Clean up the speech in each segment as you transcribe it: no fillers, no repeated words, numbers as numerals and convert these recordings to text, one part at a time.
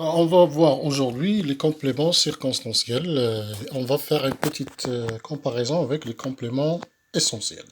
On va voir aujourd'hui les compléments circonstanciels. On va faire une petite comparaison avec les compléments essentiels.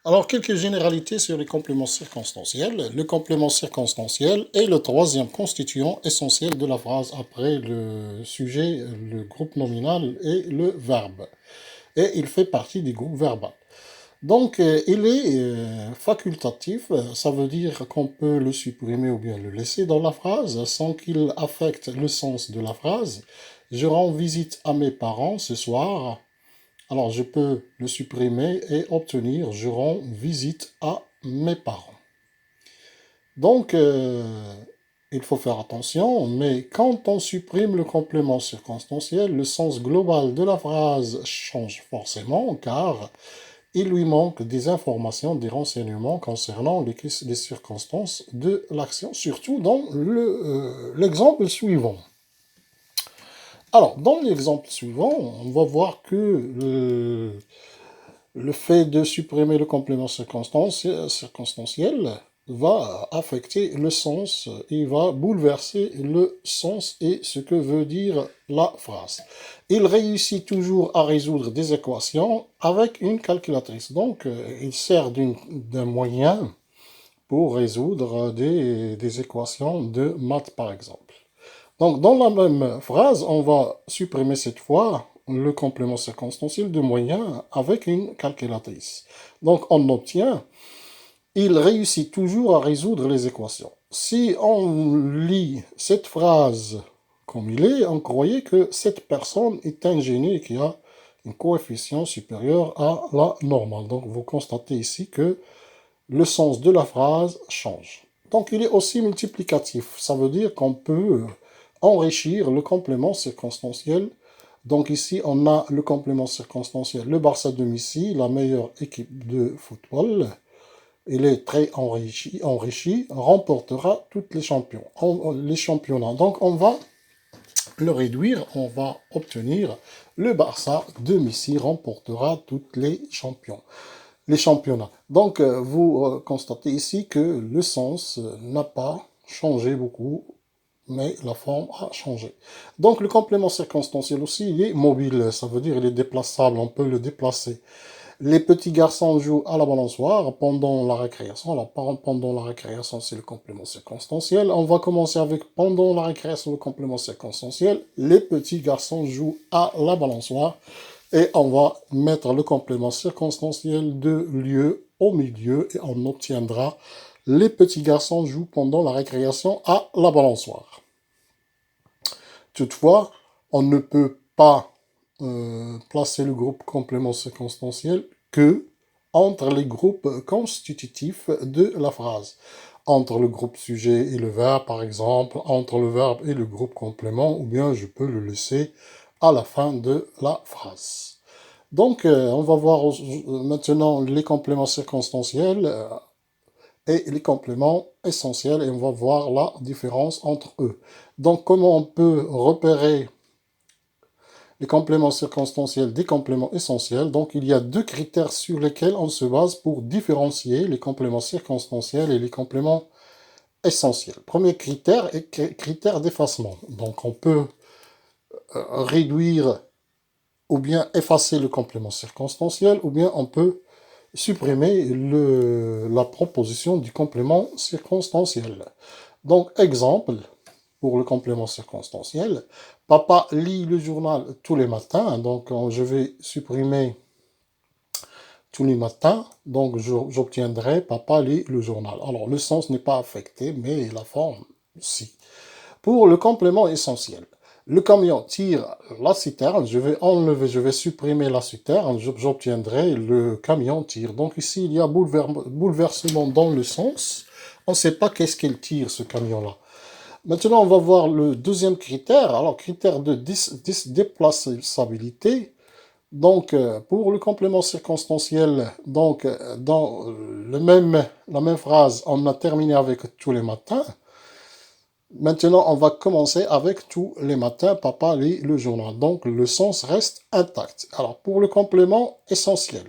Alors, quelques généralités sur les compléments circonstanciels. Le complément circonstanciel est le troisième constituant essentiel de la phrase après le sujet, le groupe nominal et le verbe. Et il fait partie du groupe verbal. Donc, il est facultatif, ça veut dire qu'on peut le supprimer ou bien le laisser dans la phrase sans qu'il affecte le sens de la phrase. Je rends visite à mes parents ce soir. Alors, je peux le supprimer et obtenir je rends visite à mes parents. Donc, il faut faire attention, mais quand on supprime le complément circonstanciel, le sens global de la phrase change forcément, car il lui manque des informations, des renseignements concernant les circonstances de l'action, surtout dans l'exemple suivant. Alors, dans l'exemple suivant, on va voir que le fait de supprimer le complément circonstanciel va affecter le sens, il va bouleverser le sens et ce que veut dire la phrase. Il réussit toujours à résoudre des équations avec une calculatrice. Donc, il sert d'un moyen pour résoudre des équations de maths, par exemple. Donc, dans la même phrase, on va supprimer cette fois le complément circonstanciel de moyen avec une calculatrice. Donc, on obtient, il réussit toujours à résoudre les équations. Si on lit cette phrase comme il est, on croyait que cette personne est ingénieuse et qui a un coefficient supérieur à la normale. Donc, vous constatez ici que le sens de la phrase change. Donc, il est aussi multiplicatif. Ça veut dire qu'on peut enrichir le complément circonstanciel. Donc ici, on a le complément circonstanciel. Le Barça de Messi, la meilleure équipe de football, il est très enrichi, remportera tous les championnats. Donc on va le réduire, on va obtenir le Barça de Messi remportera toutes les championnats. Donc vous constatez ici que le sens n'a pas changé beaucoup, mais la forme a changé. Donc le complément circonstanciel aussi, il est mobile, ça veut dire il est déplaçable, on peut le déplacer. Les petits garçons jouent à la balançoire pendant la récréation. Alors, pendant la récréation, c'est le complément circonstanciel. On va commencer avec pendant la récréation, le complément circonstanciel. Les petits garçons jouent à la balançoire. Et on va mettre le complément circonstanciel de lieu au milieu et on obtiendra les petits garçons jouent pendant la récréation à la balançoire. Toutefois, on ne peut pas placer le groupe complément circonstanciel que entre les groupes constitutifs de la phrase. Entre le groupe sujet et le verbe, par exemple, entre le verbe et le groupe complément, ou bien je peux le laisser à la fin de la phrase. Donc, on va voir maintenant les compléments circonstanciels et les compléments essentiels, et on va voir la différence entre eux. Donc, comment on peut repérer les compléments circonstanciels des compléments essentiels? Donc, il y a deux critères sur lesquels on se base pour différencier les compléments circonstanciels et les compléments essentiels. Premier critère est critère d'effacement. Donc, on peut réduire ou bien effacer le complément circonstanciel, ou bien on peut supprimer la proposition du complément circonstanciel. Donc, exemple, pour le complément circonstanciel, papa lit le journal tous les matins, donc je vais supprimer tous les matins, donc j'obtiendrai papa lit le journal. Alors, le sens n'est pas affecté, mais la forme, si. Pour le complément essentiel, le camion tire la citerne, je vais supprimer la citerne, j'obtiendrai le camion tire. Donc ici, il y a bouleversement dans le sens. On ne sait pas qu'est-ce qu'il tire, ce camion-là. Maintenant, on va voir le deuxième critère. Alors, critère de déplaçabilité. Donc, pour le complément circonstanciel, donc, dans la même phrase, on a terminé avec tous les matins. Maintenant, on va commencer avec tous les matins, papa lit le journal. Donc, le sens reste intact. Alors, pour le complément essentiel,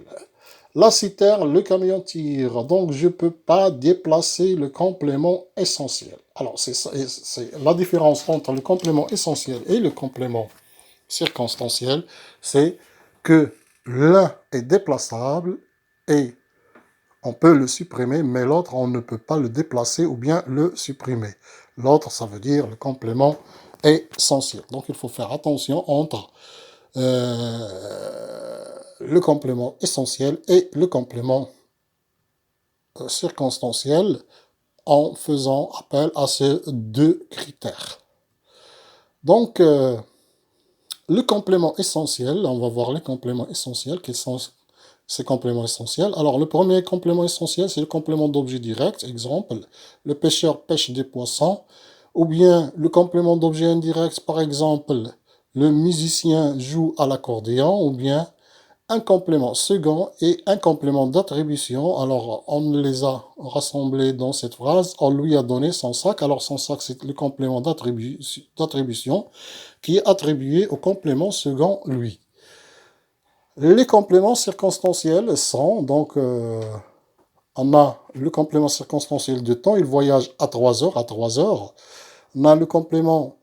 la citerne, le camion tire. Donc, je ne peux pas déplacer le complément essentiel. Alors, c'est la différence entre le complément essentiel et le complément circonstanciel, c'est que l'un est déplaçable et on peut le supprimer, mais l'autre, on ne peut pas le déplacer ou bien le supprimer. L'autre, ça veut dire le complément essentiel. Donc, il faut faire attention entre le complément essentiel et le complément circonstanciel en faisant appel à ces deux critères. Donc, le complément essentiel, on va voir les compléments essentiels, quels sont ces compléments essentiels. Alors, le premier complément essentiel, c'est le complément d'objet direct. Exemple, le pêcheur pêche des poissons. Ou bien, le complément d'objet indirect, par exemple, le musicien joue à l'accordéon. Ou bien, un complément second et un complément d'attribution. Alors, on les a rassemblés dans cette phrase. On lui a donné son sac. Alors, son sac, c'est le complément d'attribution qui est attribué au complément second, lui. Les compléments circonstanciels sont, donc, on a le complément circonstanciel de temps, il voyage à 3 heures, à 3 heures. On a le complément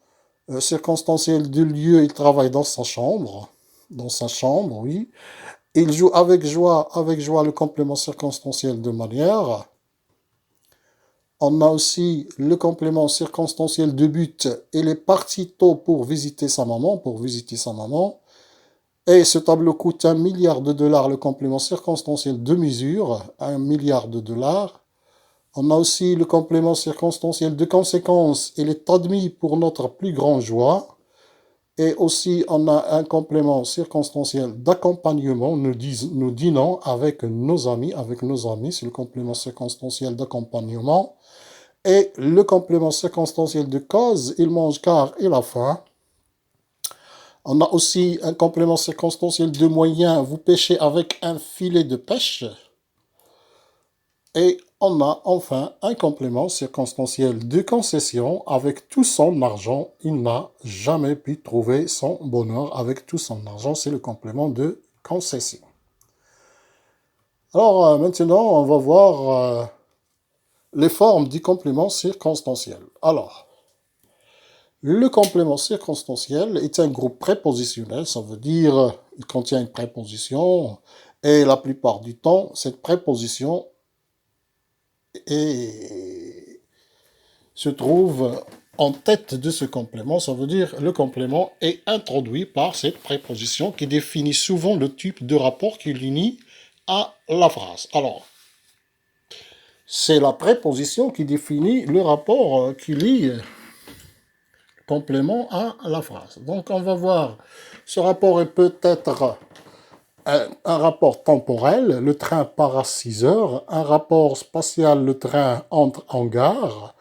circonstanciel de lieu, il travaille dans sa chambre, oui. Il joue avec joie le complément circonstanciel de manière. On a aussi le complément circonstanciel de but, il est parti tôt pour visiter sa maman, Et ce tableau coûte 1 milliard de dollars, le complément circonstanciel de mesure, 1 milliard de dollars. On a aussi le complément circonstanciel de conséquence, il est admis pour notre plus grande joie. Et aussi, on a un complément circonstanciel d'accompagnement, nous dînons avec nos amis, c'est le complément circonstanciel d'accompagnement. Et le complément circonstanciel de cause, il mange car il a faim. On a aussi un complément circonstanciel de moyen, vous pêchez avec un filet de pêche. Et on a enfin un complément circonstanciel de concession, avec tout son argent. Il n'a jamais pu trouver son bonheur avec tout son argent, c'est le complément de concession. Alors maintenant, on va voir les formes du complément circonstanciel. Alors, le complément circonstanciel est un groupe prépositionnel, ça veut dire il contient une préposition et la plupart du temps, cette préposition se trouve en tête de ce complément, ça veut dire le complément est introduit par cette préposition qui définit souvent le type de rapport qui l'unit à la phrase. Alors, c'est la préposition qui définit le rapport qui lie complément à la phrase. Donc, on va voir, ce rapport est peut-être un rapport temporel, le train part à 6 heures, un rapport spatial, le train entre en gare,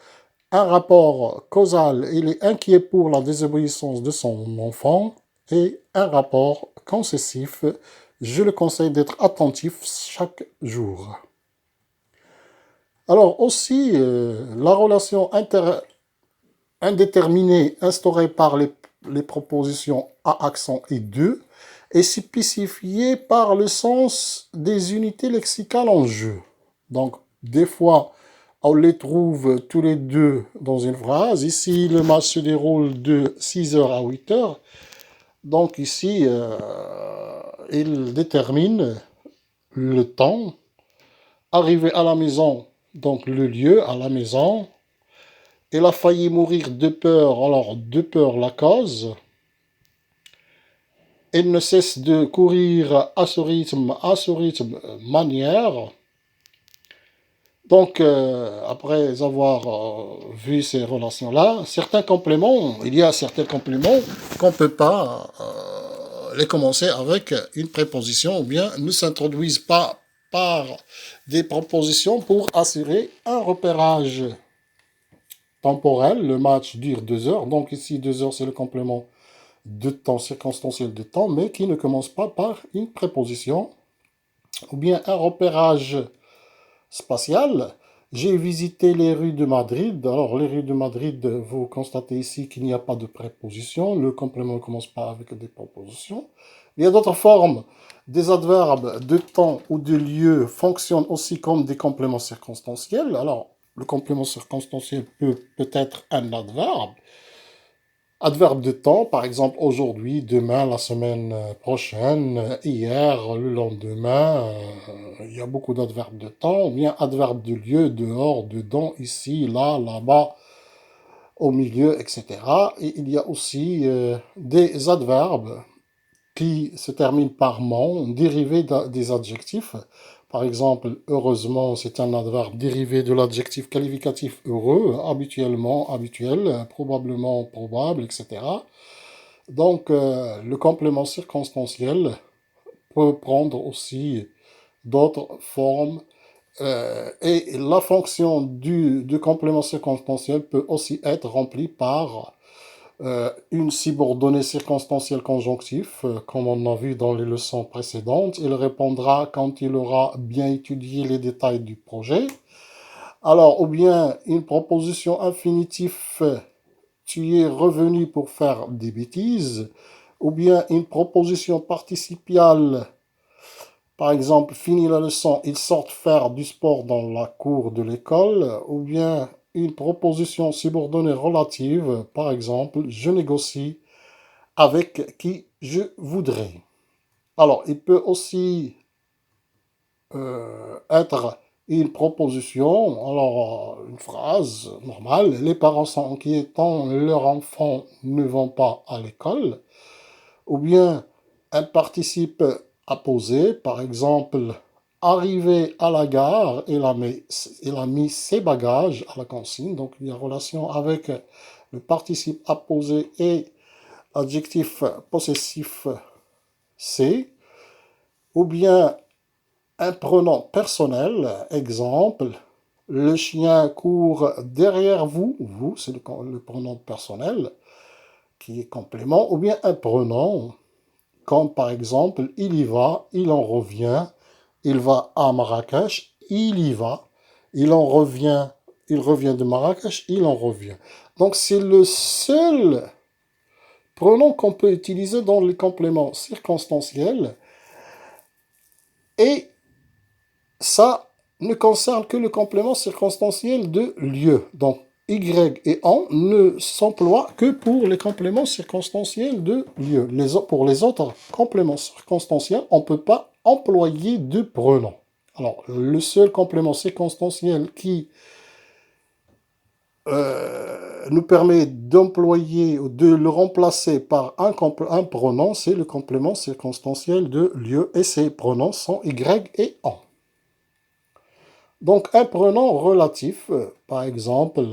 un rapport causal, il est inquiet pour la désobéissance de son enfant, et un rapport concessif, je le conseille d'être attentif chaque jour. Alors aussi, la relation indéterminée instaurée par les propositions à accent et de est spécifiée par le sens des unités lexicales en jeu. Donc, des fois, on les trouve tous les deux dans une phrase. Ici, le match se déroule de 6 heures à 8 heures. Donc ici, il détermine le temps. Arrivé à la maison, donc le lieu, à la maison. Il a failli mourir de peur, alors de peur la cause. Il ne cesse de courir à ce rythme manière. Donc, après avoir vu ces relations-là, il y a certains compléments qu'on ne peut pas les commencer avec une préposition ou bien ne s'introduisent pas par des propositions pour assurer un repérage temporel. Le match dure 2 heures, donc ici 2 heures c'est le complément de temps circonstanciel de temps, mais qui ne commence pas par une préposition ou bien un repérage spatial. J'ai visité les rues de Madrid. Alors, les rues de Madrid, vous constatez ici qu'il n'y a pas de préposition. Le complément ne commence pas avec des prépositions. Il y a d'autres formes. Des adverbes de temps ou de lieu fonctionnent aussi comme des compléments circonstanciels. Alors, Le complément circonstanciel peut être un adverbe. Adverbe de temps, par exemple, aujourd'hui, demain, la semaine prochaine, hier, le lendemain. Il y a beaucoup d'adverbes de temps. Ou bien adverbe de lieu, dehors, dedans, ici, là, là-bas, au milieu, etc. Et il y a aussi des adverbes qui se terminent par ment, dérivés des adjectifs. Par exemple, heureusement, c'est un adverbe dérivé de l'adjectif qualificatif heureux, habituellement, habituel, probablement, probable, etc. Donc, le complément circonstanciel peut prendre aussi d'autres formes et la fonction du complément circonstanciel peut aussi être remplie par une subordonnée circonstancielle conjonctif, comme on a vu dans les leçons précédentes. Il répondra quand il aura bien étudié les détails du projet. Alors, ou bien une proposition infinitif, tu es revenu pour faire des bêtises, ou bien une proposition participiale, par exemple, fini la leçon, ils sortent faire du sport dans la cour de l'école, ou bien une proposition subordonnée relative, par exemple, je négocie avec qui je voudrais. Alors, il peut aussi être une proposition, alors une phrase normale, les parents sont inquiétants, leurs enfants ne vont pas à l'école, ou bien un participe apposé, par exemple, arrivé à la gare, il a mis ses bagages à la consigne, donc il y a relation avec le participe apposé et l'adjectif possessif c'est, ou bien un pronom personnel, exemple, le chien court derrière vous, vous c'est le pronom personnel qui est complément, ou bien un pronom comme par exemple, il y va, il en revient, il va à Marrakech, il y va, il revient de Marrakech, il en revient. Donc c'est le seul pronom qu'on peut utiliser dans les compléments circonstanciels et ça ne concerne que le complément circonstanciel de lieu. Donc Y et en ne s'emploient que pour les compléments circonstanciels de lieu. Pour les autres compléments circonstanciels, on ne peut pas employer de pronom. Alors, le seul complément circonstanciel qui nous permet d'employer ou de le remplacer par un pronom, c'est le complément circonstanciel de lieu. Et ces pronoms sont Y et en. Donc, un pronom relatif, par exemple,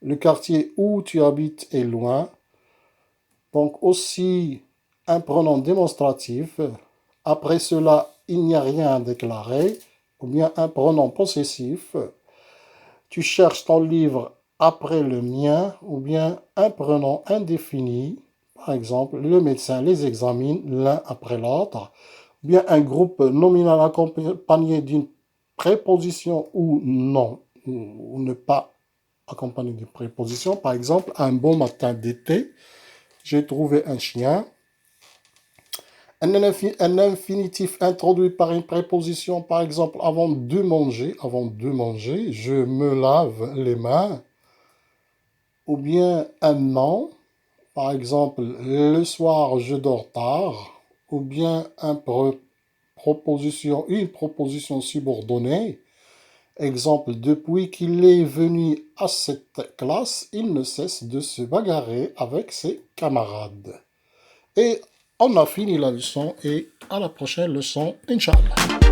le quartier où tu habites est loin. Donc, aussi un pronom démonstratif. Après cela, il n'y a rien à déclarer. Ou bien un pronom possessif. Tu cherches ton livre après le mien. Ou bien un pronom indéfini. Par exemple, le médecin les examine l'un après l'autre. Ou bien un groupe nominal accompagné d'une préposition ou non, ou ne pas accompagné d'une préposition. Par exemple, un bon matin d'été, j'ai trouvé un chien. Un infinitif introduit par une préposition, par exemple, avant de manger, je me lave les mains. Ou bien un nom, par exemple, le soir, je dors tard. Ou bien une proposition subordonnée. Exemple, depuis qu'il est venu à cette classe, il ne cesse de se bagarrer avec ses camarades. Et on a fini la leçon et à la prochaine leçon, Inch'Allah.